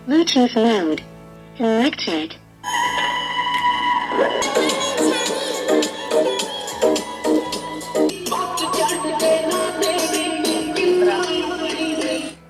Bluetooth mode. Selected.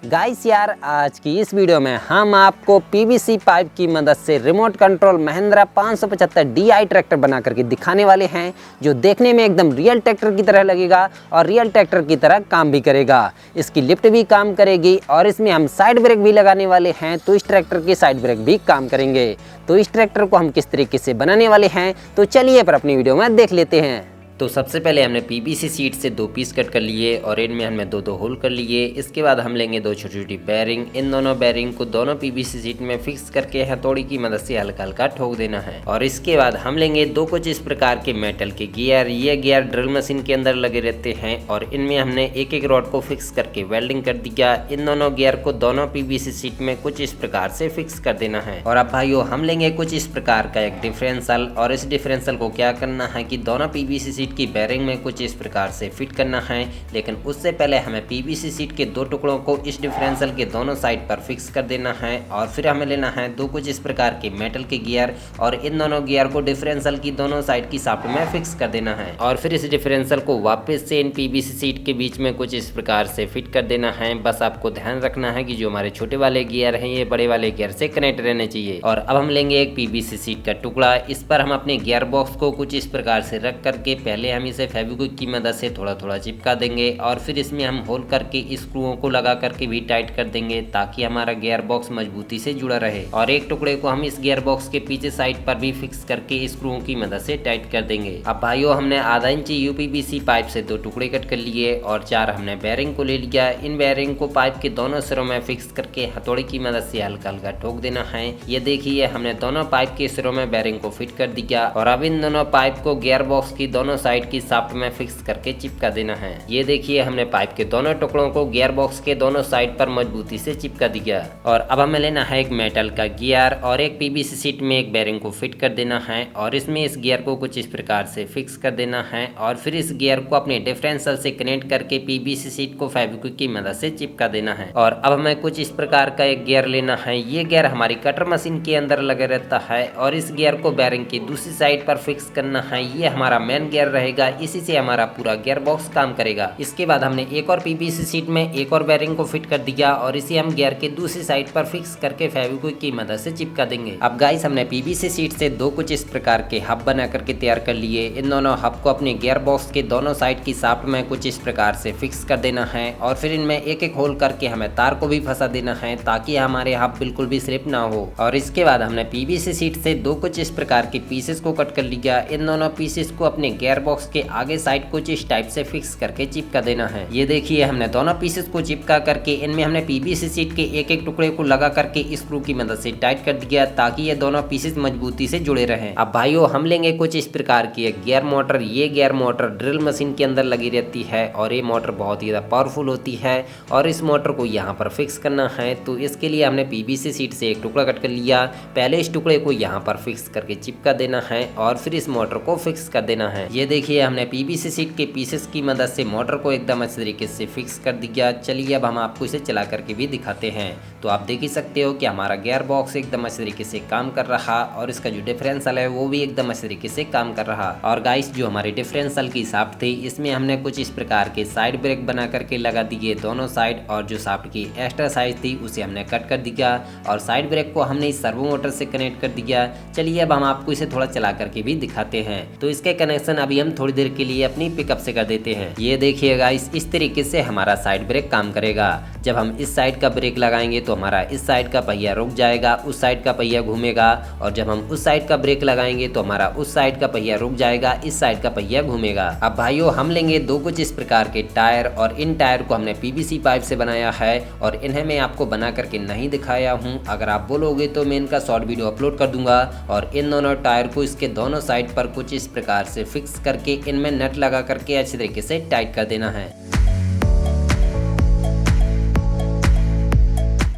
Guys यार, आज की इस वीडियो में हम आपको पीवीसी पाइप की मदद से remote control Mahindra 575 DI tractor बना करके दिखाने वाले हैं, जो देखने में एकदम रियल ट्रैक्टर की तरह लगेगा और रियल ट्रैक्टर की तरह काम भी करेगा। इसकी लिफ्ट भी काम करेगी और इसमें हम साइड ब्रेक भी लगाने वाले हैं, तो इस ट्रैक्टर के साइड ब्रेक भी काम करेंगे। तो इस ट्रैक्टर को हम किस तरीके से बनाने वाले हैं, तो चलिए पर अपनी वीडियो में देख लेते हैं। तो सबसे पहले हमने पीवीसी शीट से 2 पीस कट कर लिए और इनमें हमने 2 होल कर लिए। इसके बाद हम लेंगे 2 छोटी छोटी बेरिंग। इन दोनों बेरिंग को दोनों पीवीसी शीट में फिक्स करके हथौड़ी की मदद से हल्का हल्का ठोक देना है। और इसके बाद हम लेंगे 2 कुछ इस प्रकार के मेटल के गियर। ये गियर ड्रिल मशीन के अंदर लगे रहते हैं और इनमें हमने एक एक रॉड को फिक्स करके वेल्डिंग कर दिया। इन दोनों गियर को दोनों पीवीसी शीट में कुछ इस प्रकार से फिक्स कर देना है। और अब भाइयों, हम लेंगे कुछ इस प्रकार का एक डिफरेंशियल और इस डिफरेंशियल को क्या करना है कि दोनों पीवीसी शीट की बेरिंग में कुछ इस प्रकार से फिट करना है। लेकिन उससे पहले हमें पीवीसी शीट के 2 टुकड़ों को इस डिफरेंशियल के दोनों साइड पर फिक्स कर देना है। और फिर हमें लेना है 2 कुछ इस प्रकार के मेटल के गियर और इन दोनों गियर को डिफरेंशियल की दोनों साइड की शाफ्ट में फिक्स कर देना है। और फिर इस डिफरेंशियल को वापस से इन पीवीसी शीट के बीच में कुछ इस प्रकार से फिट कर देना है। बस आपको ध्यान रखना है कि जो हमारे छोटे वाले गियर हैं ये बड़े वाले गियर से कनेक्ट रहने चाहिए। और अब हम लेंगे एक पीवीसी शीट का टुकड़ा। इस पर हम अपने गियर बॉक्स को कुछ इस प्रकार से रख करके पहले हम इसे फेविक्विक की मदद से थोड़ा थोड़ा चिपका देंगे और फिर इसमें हम होल करके स्क्रूओं को लगा करके भी टाइट कर देंगे, ताकि हमारा गियर बॉक्स मजबूती से जुड़ा रहे। और एक टुकड़े को हम इस गियर बॉक्स के पीछे साइड पर भी फिक्स करके स्क्रूओं की मदद से टाइट कर देंगे। अब भाइयों, हमने आधा इंची यूपीवीसी पाइप से 2 टुकड़े कट कर लिए और 4 हमने बेरिंग को ले लिया। इन बेरिंग को पाइप के दोनों सिरों में फिक्स करके हथौड़ी की मदद से हल्का हल्का ठोक देना है। ये देखिए, हमने दोनों पाइप के सिरों में बेरिंग को फिट कर दिया और अब इन दोनों पाइप को गियर बॉक्स की दोनों साइड की शाफ्ट में फिक्स करके चिपका देना है। ये देखिए, हमने पाइप के दोनों टुकड़ों को गियर बॉक्स के दोनों साइड पर मजबूती से चिपका दिया। और अब हमें लेना है एक मेटल का गियर और एक पीवीसी शीट में एक बेरिंग को फिट कर देना है और इसमें इस गियर को कुछ इस प्रकार से फिक्स कर देना है। और फिर इस गियर को अपने डिफरेंशियल से कनेक्ट करके पीवीसी शीट को फेविक्विक की मदद से चिपका देना है। और अब हमें कुछ इस प्रकार का एक गियर लेना है। ये गियर हमारी कटर मशीन के अंदर लगे रहता है और इस गियर को बेरिंग की दूसरी साइड पर फिक्स करना है। ये हमारा मेन गियर रहेगा, इसी से हमारा पूरा गियर बॉक्स काम करेगा। इसके बाद हमने एक और पीवीसी शीट में एक और बेरिंग को फिट कर दिया और इसे हम गियर के दूसरी साइड पर फिक्स करके फेविक्विक की मदद से चिपका देंगे। अब गाइस, हमने पीवीसी शीट से 2 कुछ इस प्रकार के हब बना करके तैयार कर लिए। इन दोनों हब को अपने गियर बॉक्स के दोनों साइड की शाफ्ट में कुछ इस प्रकार से फिक्स कर देना है और फिर इनमें एक एक होल करके हमें तार को भी फंसा देना है, ताकि हमारे हब बिल्कुल भी स्लिप ना हो। और इसके बाद हमने पीवीसी शीट से 2 कुछ इस प्रकार के पीसेस को कट कर लिया। इन दोनों पीसेस को अपने गियर बॉक्स के आगे साइड कुछ इस टाइप से फिक्स करके चिपका देना है। ये देखिए, हमने दोनों पीसेस को चिपका करके इनमें हमने पीवीसी शीट के एक एक टुकड़े को लगा करके स्क्रू की मदद से टाइट कर दिया, ताकि ये दोनों पीसेस मजबूती से जुड़े रहें। अब भाइयों, हम लेंगे कुछ इस प्रकार की एक गियर मोटर। ये गियर मोटर ड्रिल मशीन के अंदर लगी रहती है और ये मोटर बहुत ही ज्यादा पावरफुल होती है और इस मोटर को यहाँ पर फिक्स करना है। तो इसके लिए हमने पीवीसी शीट से एक टुकड़ा कट कर लिया। पहले इस टुकड़े को यहाँ पर फिक्स करके चिपका देना है और फिर इस मोटर को फिक्स कर देना है। ये देखिए, हमने पीवीसी शीट के पीसेस की मदद से मोटर को एकदम अच्छे तरीके से फिक्स कर दिया। चलिए अब हम आपको इसे चला करके भी दिखाते हैं। तो आप देख ही सकते हो कि हमारा गियर बॉक्स एकदम अच्छे तरीके से काम कर रहा और इसका जो डिफरेंशियल है वो भी एकदम अच्छे तरीके से काम कर रहा। और गाइस, जो हमारे डिफरेंशियल की शाफ्ट थी, इसमें हमने कुछ इस प्रकार के साइड ब्रेक बना करके लगा दिए दोनों साइड, और जो शाफ्ट की एक्स्ट्रा साइज थी उसे हमने कट कर दिया और साइड ब्रेक को हमने इस सर्वो मोटर से कनेक्ट कर दिया। चलिए अब हम आपको इसे थोड़ा चला करके भी दिखाते हैं। तो इसके कनेक्शन अभी हम थोड़ी देर के लिए अपनी पिकअप से कर देते हैं। ये देखिए गाइस, इस तरीके से हमारा साइड ब्रेक काम करेगा। जब हम इस साइड का ब्रेक लगाएंगे तो हमारा इस साइड का पहिया रुक जाएगा, उस साइड का पहिया घूमेगा, और जब हम उस साइड का ब्रेक लगाएंगे तो हमारा उस साइड का पहिया रुक जाएगा, इस साइड का पहिया घूमेगा। अब भाइयों, हम लेंगे 2 कुछ इस प्रकार के टायर और इन टायर को हमने पीवीसी पाइप से बनाया है और इन्हें मैं आपको बना करके नहीं दिखाया हूँ। अगर आप बोलोगे तो मैं इनका शॉर्ट वीडियो अपलोड कर दूंगा। और इन दोनों टायर को इसके दोनों साइड पर कुछ इस प्रकार से फिक्स करके इनमें नट लगा करके अच्छे तरीके से टाइट कर देना है।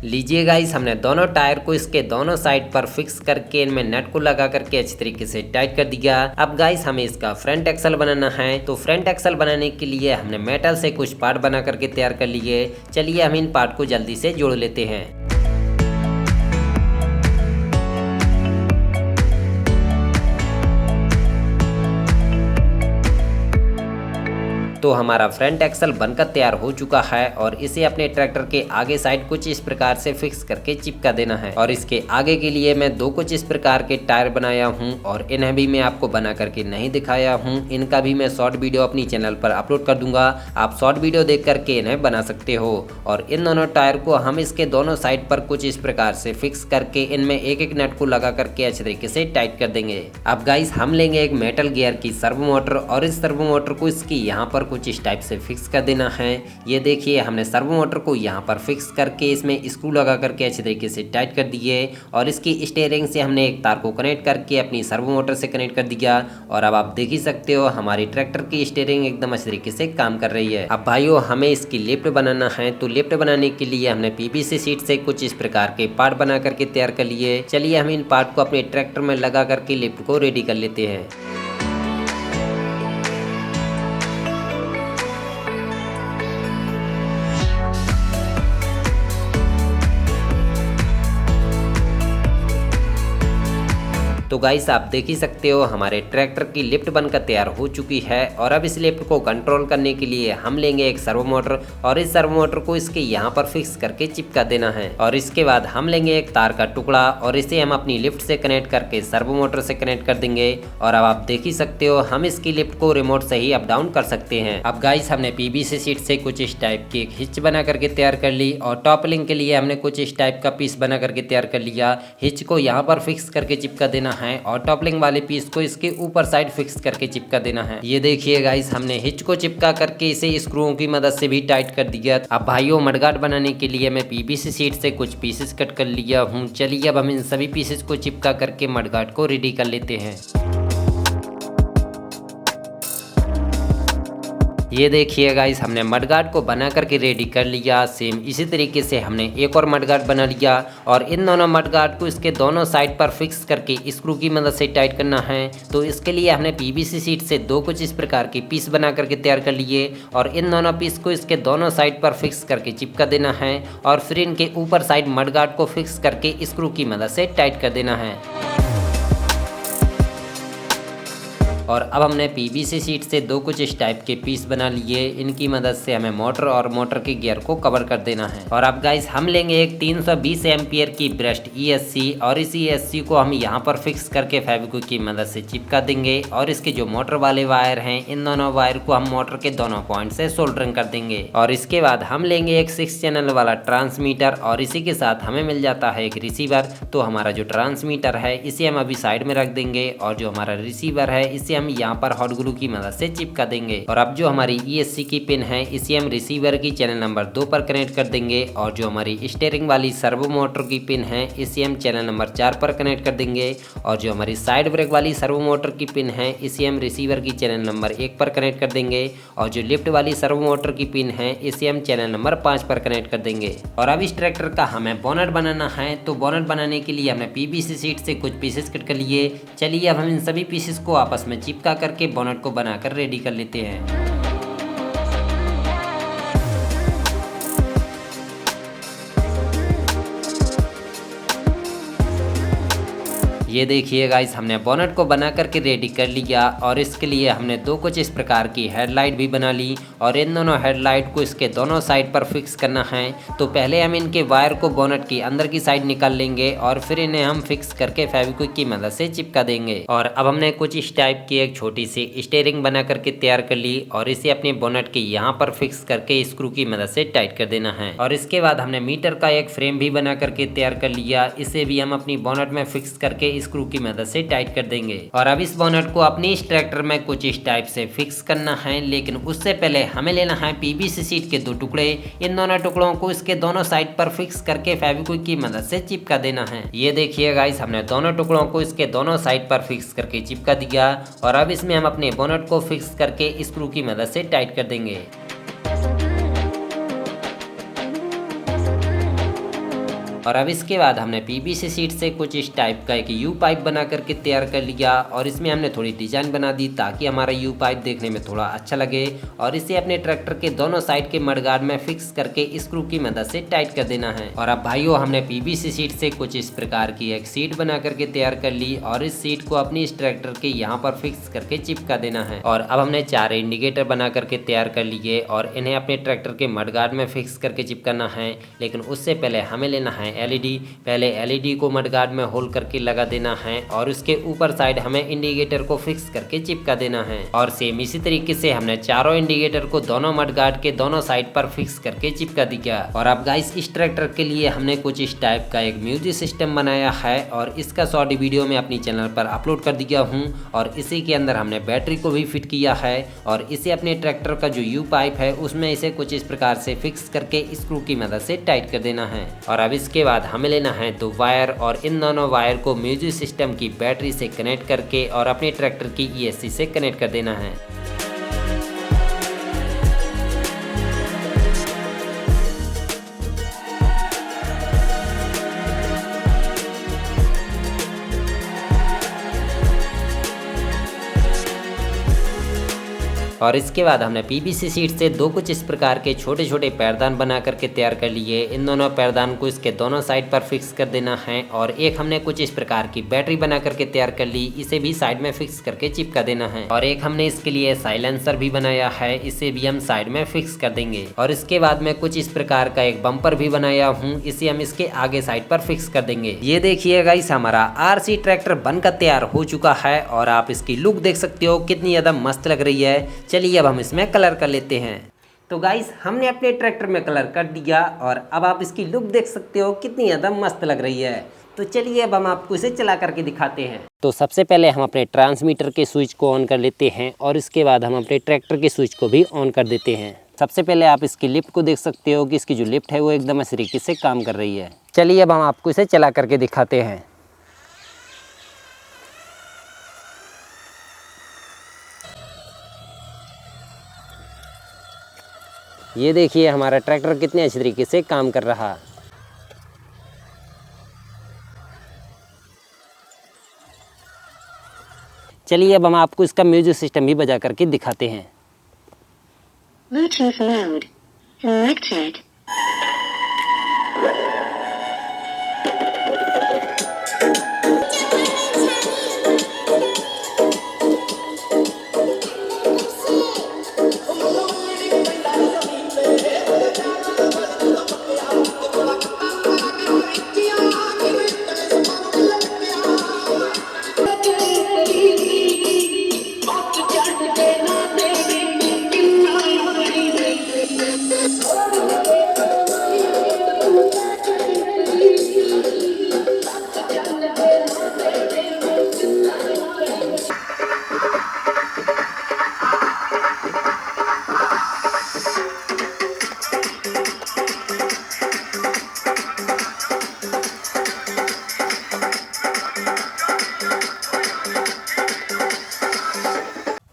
लीजिए गाइस, हमने दोनों टायर को इसके दोनों साइड पर फिक्स करके इनमें नट को लगा करके अच्छी तरीके से टाइट कर दिया। अब गाइस, हमें इसका फ्रंट एक्सल बनाना है। तो फ्रंट एक्सल बनाने के लिए हमने मेटल से कुछ पार्ट बना करके तैयार कर लिए। चलिए हम इन पार्ट को जल्दी से जोड़ लेते हैं। तो हमारा फ्रंट एक्सल बनकर तैयार हो चुका है और इसे अपने ट्रैक्टर के आगे साइड कुछ इस प्रकार से फिक्स करके चिपका देना है। और इसके आगे के लिए मैं दो कुछ इस प्रकार के टायर बनाया हूँ और इन्हें भी मैं आपको बना करके नहीं दिखाया हूँ। इनका भी मैं शॉर्ट वीडियो अपनी चैनल पर अपलोड कर दूंगा, आप शॉर्ट वीडियो देख करके इन्हें बना सकते हो। और इन दोनों टायर को हम इसके दोनों साइड पर कुछ इस प्रकार से फिक्स करके इनमें एक एक नट को लगा करके अच्छे तरीके से टाइट कर देंगे। अब गाइस हम लेंगे एक मेटल गियर की सर्वो मोटर और इस सर्वो मोटर को इसकी यहाँ पर कुछ इस टाइप से फिक्स कर देना है। ये देखिए हमने सर्वो मोटर को यहाँ पर फिक्स करके इसमें स्क्रू लगा करके अच्छे तरीके से टाइट कर दिए और इसकी स्टीयरिंग से हमने एक तार को कनेक्ट करके अपनी सर्वो मोटर से कनेक्ट कर दिया। और अब आप देख ही सकते हो हमारी ट्रैक्टर की स्टीयरिंग एकदम अच्छे तरीके से काम कर रही है। अब भाइयों हमें इसकी लिफ्ट बनाना है, तो लिफ्ट बनाने के लिए हमने पीवीसी शीट से कुछ इस प्रकार के पार्ट बना करके तैयार कर लिए। चलिए हम इन पार्ट को अपने ट्रैक्टर में लगा करके लिफ्ट को रेडी कर लेते हैं। तो गाइस आप देख ही सकते हो हमारे ट्रैक्टर की लिफ्ट बनकर तैयार हो चुकी है। और अब इस लिफ्ट को कंट्रोल करने के लिए हम लेंगे एक सर्वो मोटर और इस सर्वो मोटर को इसके यहाँ पर फिक्स करके चिपका देना है। और इसके बाद हम लेंगे एक तार का टुकड़ा और इसे हम अपनी लिफ्ट से कनेक्ट करके सर्वो मोटर से कनेक्ट कर देंगे। और अब आप देख ही सकते हो हम इसकी लिफ्ट को रिमोट से ही अप डाउन कर सकते हैं। अब गाइस हमने पीवीसी शीट से कुछ इस टाइप की एक हिच बना करके तैयार कर ली और टॉपलिंग के लिए हमने कुछ इस टाइप का पीस बना करके तैयार कर लिया। हिच को यहाँ पर फिक्स करके चिपका देना है और टॉपलिंग वाले पीस को इसके ऊपर साइड फिक्स करके चिपका देना है। ये देखिए गाइस हमने हिच को चिपका करके इसे स्क्रूओं की मदद से भी टाइट कर दिया। अब भाइयों मडगार्ड बनाने के लिए मैं पीवीसी शीट से कुछ पीसेस कट कर लिया हूँ। चलिए अब हम इन सभी पीसेस को चिपका करके मडगार्ड को रेडी कर लेते हैं। ये देखिए गाइस हमने मडगार्ड को बना करके रेडी कर लिया। सेम इसी तरीके से हमने एक और मडगार्ड बना लिया और इन दोनों मडगार्ड को इसके दोनों साइड पर फिक्स करके स्क्रू की मदद से टाइट करना है। तो इसके लिए हमने पीवीसी शीट से दो कुछ इस प्रकार के पीस बना करके तैयार कर लिए और इन दोनों पीस को इसके दोनों साइड पर फिक्स करके चिपका देना है और फिर इनके ऊपर साइड मडगार्ड को फिक्स करके स्क्रू की मदद से टाइट कर देना है। और अब हमने पीवीसी शीट से दो कुछ इस टाइप के पीस बना लिए। इनकी मदद से हमें मोटर और मोटर के गियर को कवर कर देना है। और अब गाइस हम लेंगे एक 320 एम्पियर की ब्रस्ट ESC और इस ESC को हम यहाँ पर फिक्स करके फेविक्विक की मदद से चिपका देंगे। और इसके जो मोटर वाले वायर हैं इन दोनों वायर को हम मोटर के दोनों पॉइंट से सोल्डरिंग कर देंगे। और इसके बाद हम लेंगे एक 6 चैनल वाला ट्रांसमीटर और इसी के साथ हमें मिल जाता है एक रिसीवर। तो हमारा जो ट्रांसमीटर है इसे हम अभी साइड में रख देंगे और जो हमारा रिसीवर है इसे हम यहाँ पर हॉट ग्लू की मदद से चिपका देंगे। और अब जो हमारी ESC की पिन है इसे हम रिसीवर की चैनल नंबर 2 पर कनेक्ट कर देंगे और जो हमारी स्टीयरिंग वाली सर्वो मोटर की पिन है इसे हम चैनल नंबर 4 पर कनेक्ट कर देंगे और जो हमारी साइड ब्रेक वाली सर्वो मोटर की पिन है इसे हम रिसीवर की चैनल नंबर 1 पर कनेक्ट कर देंगे और जो लिफ्ट वाली सर्वो मोटर की पिन है इसे हम चैनल नंबर 5 पर कनेक्ट कर देंगे। और अब इस ट्रैक्टर का हमें बोनट बनाना है। तो बोनट बनाने के लिए हमने पीवीसी शीट से कुछ पीसेस कट कर लिए। चलिए अब हम इन सभी पीसेस को आपस में चिपका करके बोनट को बनाकर रेडी कर लेते हैं। ये देखिए गाइस हमने बोनट को बना करके रेडी कर लिया और इसके लिए हमने दो कुछ इस प्रकार की हेडलाइट भी बना ली और इन दोनों हेडलाइट को इसके दोनों साइड पर फिक्स करना है। तो पहले हम इनके वायर को बोनट की अंदर की साइड निकाल लेंगे और फिर इन्हें हम फिक्स करके फेविक्विक की मदद से चिपका देंगे। और अब हमने कुछ इस टाइप की एक छोटी सी स्टीयरिंग बना करके तैयार कर ली और इसे अपने बोनट के यहाँ पर फिक्स करके स्क्रू की मदद से टाइट कर देना है। और इसके बाद हमने मीटर का एक फ्रेम भी बना करके तैयार कर लिया। इसे भी हम अपनी बोनट में फिक्स करके स्क्रू की मदद से टाइट कर देंगे। और अब इस बोनट को अपनी इस ट्रैक्टर में कुछ इस टाइप से फिक्स करना है, लेकिन उससे पहले हमें लेना है पीवीसी शीट के 2 टुकड़े। इन दोनों टुकड़ों को इसके दोनों साइड पर फिक्स करके फेविक्विक की मदद से चिपका देना है। ये देखिए गाइस हमने दोनों टुकड़ों को इसके दोनों साइड पर फिक्स करके चिपका दिया और अब इसमें हम अपने बोनट को फिक्स करके स्क्रू की मदद से टाइट कर देंगे। और अब इसके बाद हमने पीवीसी शीट से कुछ इस टाइप का एक यू पाइप बना करके तैयार कर लिया और इसमें हमने थोड़ी डिजाइन बना दी ताकि हमारा यू पाइप देखने में थोड़ा अच्छा लगे और इसे अपने ट्रैक्टर के दोनों साइड के मडगार्ड में फिक्स करके स्क्रू की मदद से टाइट कर देना है। और अब भाइयों हमने पीवीसी शीट से कुछ इस प्रकार की एक सीट बना करके तैयार कर ली और इस सीट को अपनी इस ट्रैक्टर के यहाँ पर फिक्स करके चिपका देना है। और अब हमने 4 इंडिकेटर बना करके तैयार कर लिए और इन्हें अपने ट्रैक्टर के मडगार्ड में फिक्स करके चिपकाना है। लेकिन उससे पहले हमें लेना है एलईडी। पहले एलईडी को मडगार्ड में होल करके लगा देना है और उसके ऊपर साइड हमें इंडिकेटर को फिक्स करके चिपका देना है। और सेम इसी तरीके से हमने चारों इंडिकेटर को दोनों मडगार्ड के दोनों साइड पर फिक्स करके चिपका दिया। और अब गाइस इस ट्रैक्टर के लिए हमने कुछ इस टाइप का एक म्यूजिक सिस्टम बनाया है और इसका शॉर्ट वीडियो मैं अपनी चैनल पर अपलोड कर दिया हूँ। और इसी के अंदर हमने बैटरी को भी फिट किया है और इसे अपने ट्रैक्टर का जो यू पाइप है उसमें इसे कुछ इस प्रकार से फिक्स करके स्क्रू की मदद से टाइट कर देना है। और अब इसके बाद हमें लेना है 2 वायर और इन दोनों वायर को म्यूजिक सिस्टम की बैटरी से कनेक्ट करके और अपने ट्रैक्टर की ESC से कनेक्ट कर देना है। और इसके बाद हमने पीवीसी शीट से 2 कुछ इस प्रकार के छोटे छोटे पैरदान बना करके तैयार कर लिए। इन दोनों पैरदान को इसके दोनों साइड पर फिक्स कर देना है। और एक हमने कुछ इस प्रकार की बैटरी बना करके तैयार कर ली, इसे भी साइड में फिक्स करके चिपका देना है। और एक हमने इसके लिए साइलेंसर भी बनाया है, इसे भी हम साइड में फिक्स कर देंगे। और इसके बाद में कुछ इस प्रकार का एक बम्पर भी बनाया हूँ, इसे हम इसके आगे साइड पर फिक्स कर देंगे। ये देखिए गाइस हमारा RC ट्रैक्टर बनकर तैयार हो चुका है और आप इसकी लुक देख सकते हो कितनी ज्यादा मस्त लग रही है। चलिए अब हम इसमें कलर कर लेते हैं। तो गाइस हमने अपने ट्रैक्टर में कलर कर दिया और अब आप इसकी लुक देख सकते हो कितनी ज़्यादा मस्त लग रही है। तो चलिए अब हम आपको इसे चला करके दिखाते हैं। तो सबसे पहले हम अपने ट्रांसमीटर के स्विच को ऑन कर लेते हैं और इसके बाद हम अपने ट्रैक्टर के स्विच को भी ऑन कर देते हैं। सबसे पहले आप इसकी लिफ्ट को देख सकते हो कि इसकी जो लिफ्ट है वो एकदम इस तरीके से काम कर रही है। चलिए अब हम आपको इसे चला करके दिखाते हैं। ये देखिए हमारा ट्रैक्टर कितने अच्छे तरीके से काम कर रहा है। चलिए अब हम आपको इसका म्यूजिक सिस्टम भी बजा करके दिखाते हैं। Bluetooth mode selected.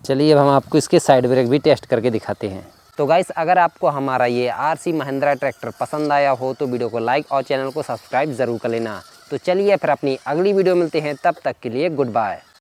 चलिए अब हम आपको इसके साइड ब्रेक भी टेस्ट करके दिखाते हैं। तो गाइस अगर आपको हमारा ये RC महिंद्रा ट्रैक्टर पसंद आया हो तो वीडियो को लाइक और चैनल को सब्सक्राइब ज़रूर कर लेना। तो चलिए फिर अपनी अगली वीडियो मिलते हैं, तब तक के लिए गुड बाय।